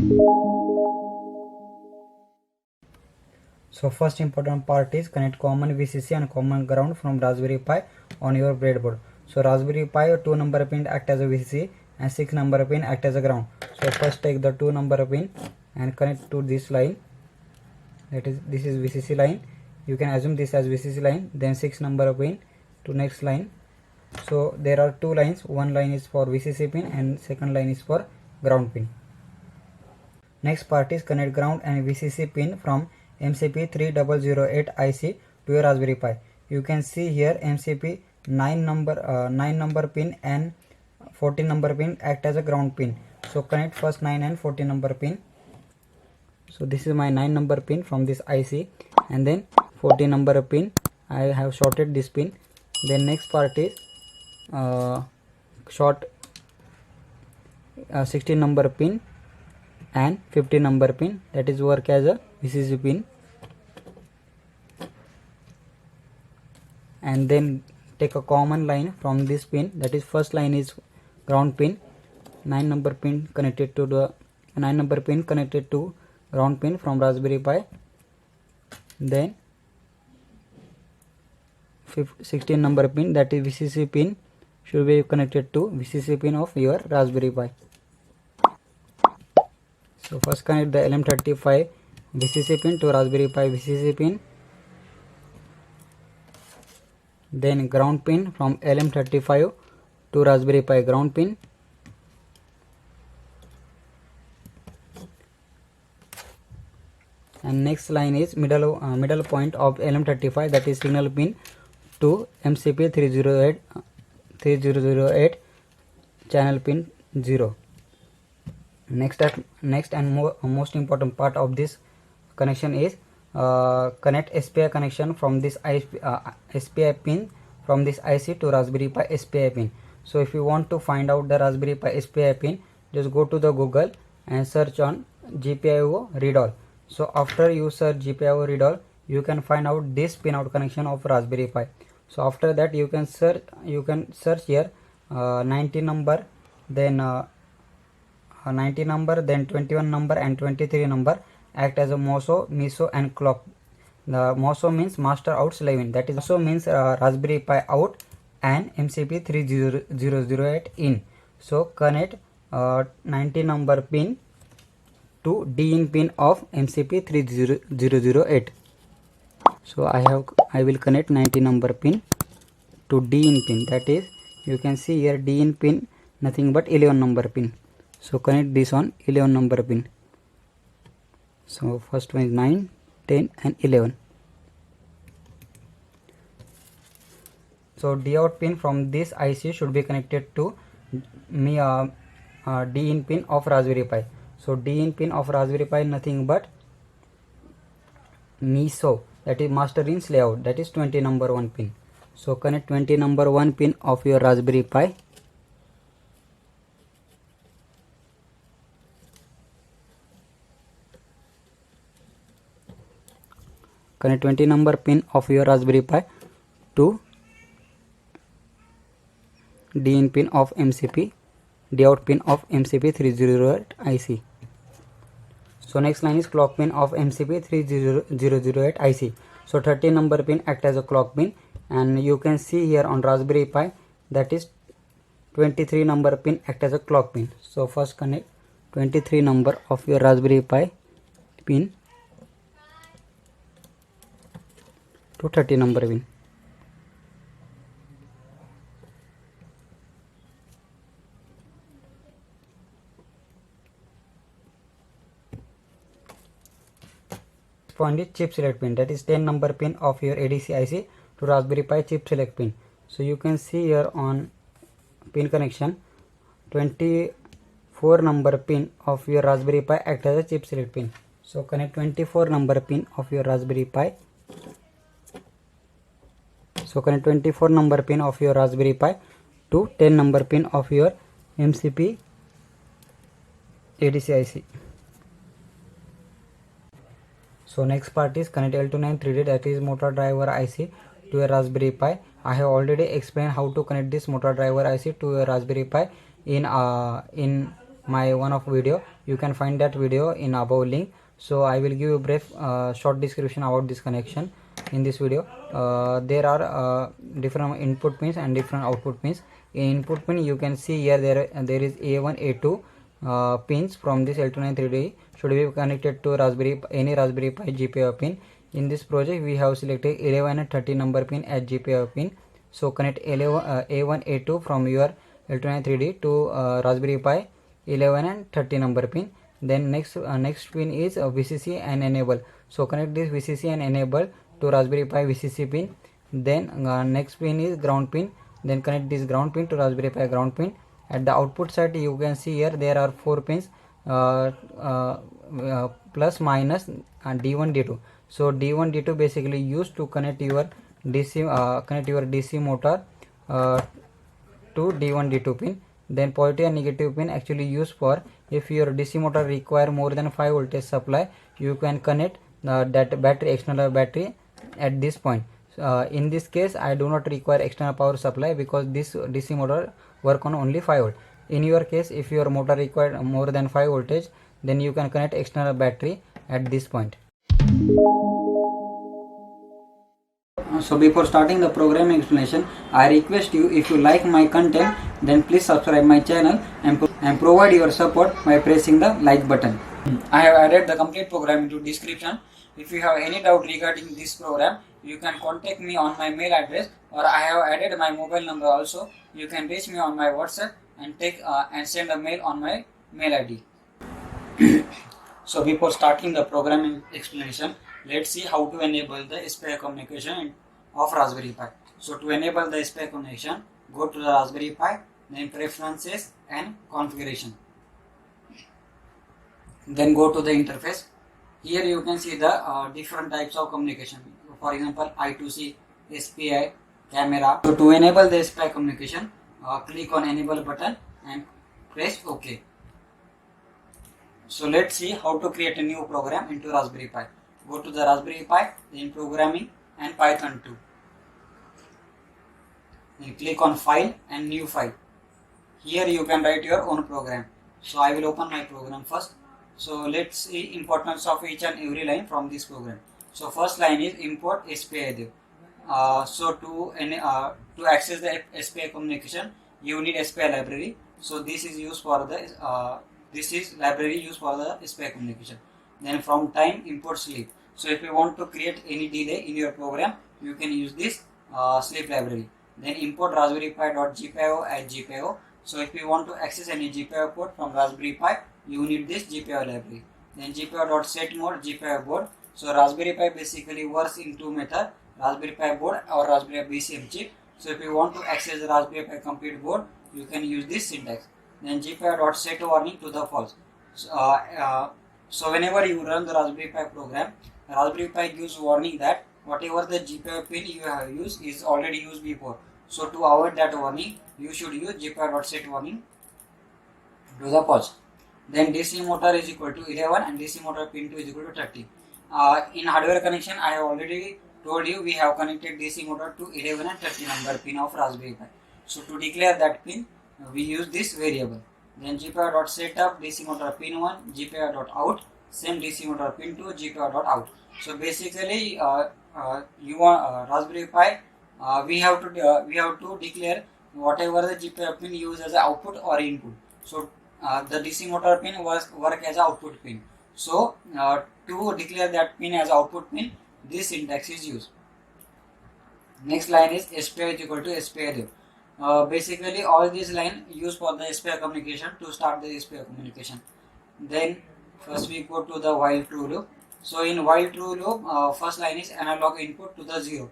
So first important part is connect common VCC and common ground from Raspberry Pi on your breadboard. So Raspberry Pi 2 number pin act as a VCC and 6 number pin act as a ground. So first take the 2 number pin and connect to this line. This is VCC line. You can assume this as VCC line. Then 6 number pin to next line. So there are two lines. One line is for VCC pin and second line is for ground pin. Next part is connect ground and VCC pin from MCP3008 IC to your Raspberry Pi. You can see here MCP 9 number pin and 14 number pin act as a ground pin. So connect first 9 and 14 number pin. So this is my 9 number pin from this IC, and then 14 number pin I have shorted this pin. Then next part is short 16 number pin and 15 number pin, that is work as a VCC pin. And then take a common line from this pin, that is first line is ground pin, 9 number pin connected to the 9 number pin connected to ground pin from Raspberry Pi. Then 16 number pin, that is VCC pin, should be connected to VCC pin of your Raspberry Pi. So first connect the LM35 VCC pin to Raspberry Pi VCC pin, then ground pin from LM35 to Raspberry Pi ground pin, and next line is middle point of LM35, that is signal pin to MCP3008 channel pin 0. Next and most important part of this connection is connect SPI connection from this SPI pin from this IC to Raspberry Pi SPI pin. So if you want to find out the Raspberry Pi SPI pin, just go to the Google and search on GPIO read all. So after you search GPIO read all, you can find out this pinout connection of Raspberry Pi. So after that you can search here 90 number, then 90 number, then 21 number and 23 number act as a MOSO, MISO and clock. The MOSO means master out slave in, that is MOSO means Raspberry Pi out and MCP3008 in. So connect 90 number pin to D in pin of MCP3008. So I will connect 90 number pin to D in pin, that is you can see here D in pin nothing but 11 number pin. So connect this on 11 number pin. So first one is 9, 10 and 11. So D out pin from this IC should be connected to D in pin of Raspberry Pi. So D in pin of Raspberry Pi nothing but MISO, that is master in slave, that is 20 number 1 pin. So connect 20 number 1 pin of your Raspberry Pi. Connect 20 number pin of your Raspberry Pi to D in pin of MCP, D out pin of MCP3008 IC. So next line is clock pin of MCP3008 IC. So 13 number pin act as a clock pin, and you can see here on Raspberry Pi that is 23 number pin act as a clock pin. So first connect 23 number of your Raspberry Pi pin to 30 number pin. Point is chip select pin, that is 10 number pin of your ADC IC to Raspberry Pi chip select pin. So you can see here on pin connection 24 number pin of your Raspberry Pi act as a chip select pin. So connect 24 number pin of your Raspberry Pi. So connect 24 number pin of your Raspberry Pi to 10 number pin of your MCP ADC IC. So next part is connect L29 3D, that is motor driver IC to a Raspberry Pi. I have already explained how to connect this motor driver IC to a Raspberry Pi in my one of video. You can find that video in above link. So I will give you a brief short description about this connection in this video. There are different input pins and different output pins. In input pin you can see here there is A1 A2 pins from this L293D should be connected to any Raspberry Pi GPIO pin. In this project we have selected 11 and 30 number pin as GPIO pin. So connect A1 A2 from your L293D to Raspberry Pi 11 and 30 number pin. Then next pin is VCC and enable. So connect this VCC and enable to Raspberry Pi VCC pin. Then next pin is ground pin. Then connect this ground pin to Raspberry Pi ground pin. At the output side you can see here there are 4 pins plus minus and D1 D2. So D1 D2 basically used to connect your DC motor to D1 D2 pin. Then positive and negative pin actually used for if your DC motor require more than 5 voltage supply, you can connect that battery, external battery at this point. In this case I do not require external power supply because this DC motor work on only 5 volt. In your case, if your motor require more than 5 voltage, then you can connect external battery at this point. So before starting the program explanation, I request you, if you like my content, then please subscribe my channel and provide your support by pressing the like button. I have added the complete program into description. If you have any doubt regarding this program, you can contact me on my mail address, or I have added my mobile number also. You can reach me on my WhatsApp and send a mail on my mail ID. So before starting the programming explanation, let's see how to enable the SPI communication of Raspberry Pi. So to enable the SPI connection, go to the Raspberry Pi, then preferences and configuration. Then go to the interface. Here you can see the different types of communication. For example, I2C, SPI, camera. So to enable the SPI communication, click on enable button and press OK. So let's see how to create a new program into Raspberry Pi. Go to the Raspberry Pi, then programming and Python 2. Then click on file and new file. Here you can write your own program. So I will open my program first. So let's see importance of each and every line from this program. So first line is import SPI dev. So to access the SPI communication, you need SPI library. So this is used for the library used for the SPI communication. Then from time import sleep. So if you want to create any delay in your program, you can use this sleep library. Then import Raspberry Pi.gpio as GPIO. So if you want to access any GPIO port from Raspberry Pi, you need this GPIO library. Then GPIO.setMode GPIO board. So Raspberry Pi basically works in two methods, Raspberry Pi board or Raspberry Pi BCM chip. So if you want to access the Raspberry Pi compute board, you can use this syntax. Then GPIO.setWarning to the false. So whenever you run the Raspberry Pi program, Raspberry Pi gives warning that whatever the GPIO pin you have used is already used before. So to avoid that warning, you should use GPIO.setWarning to the false. Then DC motor is equal to 11 and DC motor pin 2 is equal to 30. In hardware connection, I have already told you we have connected DC motor to 11 and 30 number pin of Raspberry Pi. So to declare that pin, we use this variable. Then GPIO.setup DC motor pin 1, GPIO.out, same DC motor pin 2, GPIO.out. So basically, you want Raspberry Pi. We have to declare whatever the GPIO pin use as an output or input. So the DC motor pin work as an output pin. So to declare that pin as output pin, this syntax is used. Next line is SPI is equal to SPI dev. Basically all these line used for the SPI communication to start the SPI communication. Then first we go to the while true loop. So in while true loop, first line is analog input to the 0.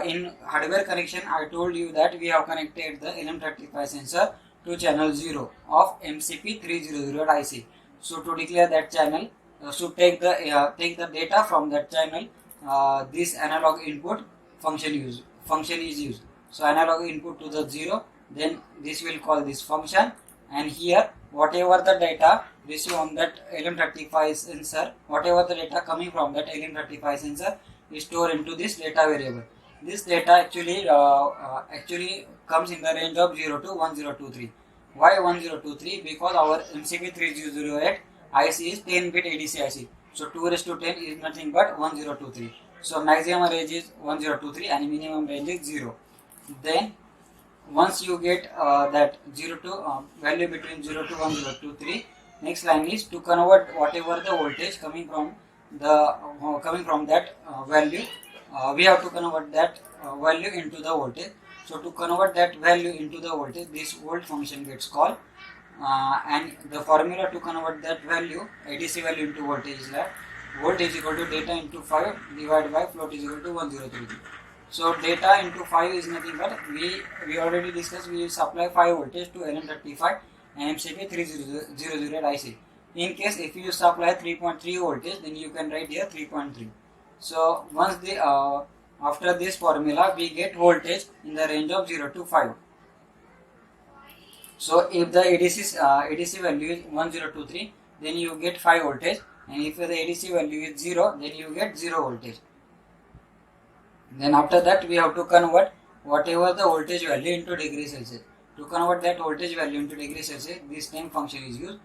In hardware connection, I told you that we have connected the LM35 sensor to channel 0 of MCP300 IC. So to declare that channel, take the data from that channel. This analog input function is used. So analog input to the 0, then this will call this function, and here whatever the data received on that LM35 sensor, whatever the data coming from that LM35 sensor is stored into this data variable. This data actually comes in the range of 0 to 1023. Why 1023? Because our MCP3008 IC is 10-bit ADC IC. So 2 raised to 10 is nothing but 1023. So maximum range is 1023 and minimum range is 0. Then once you get that 0 to value between 0 to 1023, next line is to convert whatever the voltage coming from that value. We have to convert that value into the voltage. So to convert that value into the voltage, this volt function gets called, and the formula to convert that value, ADC value into voltage, is that volt is equal to data into 5 divided by float is equal to 1033. So data into 5 is nothing but we already discussed, we supply 5 voltage to LM35 and MCP3008 IC. In case if you supply 3.3 voltage, then you can write here 3.3. So once after this formula, we get voltage in the range of 0 to 5. So if the ADC value is 1023, then you get 5 voltage, and if the ADC value is 0, then you get 0 voltage. Then after that, we have to convert whatever the voltage value into degree Celsius. To convert that voltage value into degree Celsius, this time function is used.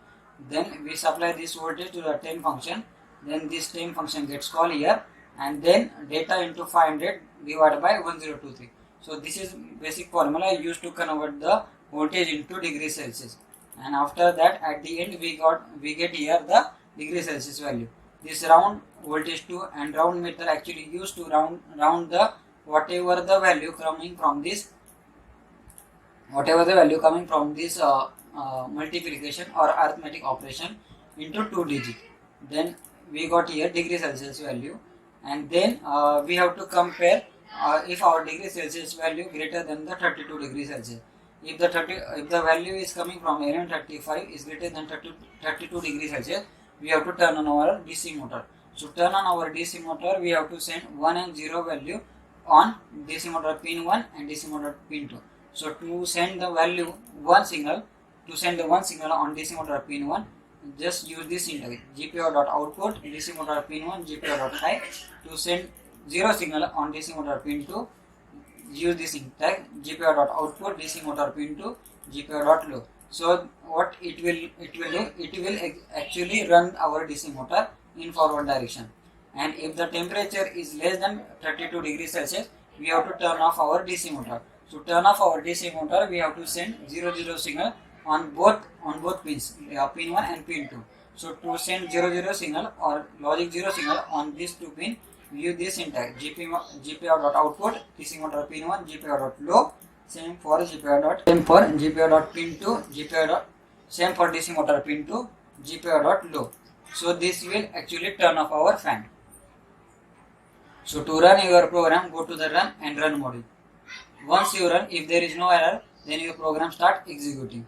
Then we supply this voltage to the time function. Then this time function gets called here, and then data into 500 divided by 1023. So this is basic formula used to convert the voltage into degree Celsius. And after that, at the end, we get here the degree Celsius value. This round voltage to and round method actually used to round the whatever the value coming from this multiplication or arithmetic operation into 2 digit. Then we got here degree Celsius value, and then we have to compare if our degree Celsius value greater than the 32 degrees Celsius. If the value is coming from LM35 is greater than 32 degrees Celsius, we have to turn on our DC motor. So turn on our DC motor, we have to send 1 and 0 value on DC motor pin 1 and DC motor pin 2. So to send the value one signal on DC motor pin 1, just use this syntax GPIO.output DC motor pin 1 GPIO.high. To send 0 signal on DC motor pin 2, use this syntax GPIO.output DC motor pin 2 GPIO.low. So what it will actually run our DC motor in forward direction. And if the temperature is less than 32 degrees Celsius, we have to turn off our DC motor. To turn off our DC motor, we have to send 0 signal on both pins, pin 1 and pin 2. So to send 0 signal or logic 0 signal on these 2 pins, use this syntax GPIO.output DC motor pin 1 GPIO.low. Same for GPIO.pin 2 same for DC motor pin 2 GPIO.low. So this will actually turn off our fan. So to run your program, go to the run and run module. Once you run, if there is no error, then your program start executing.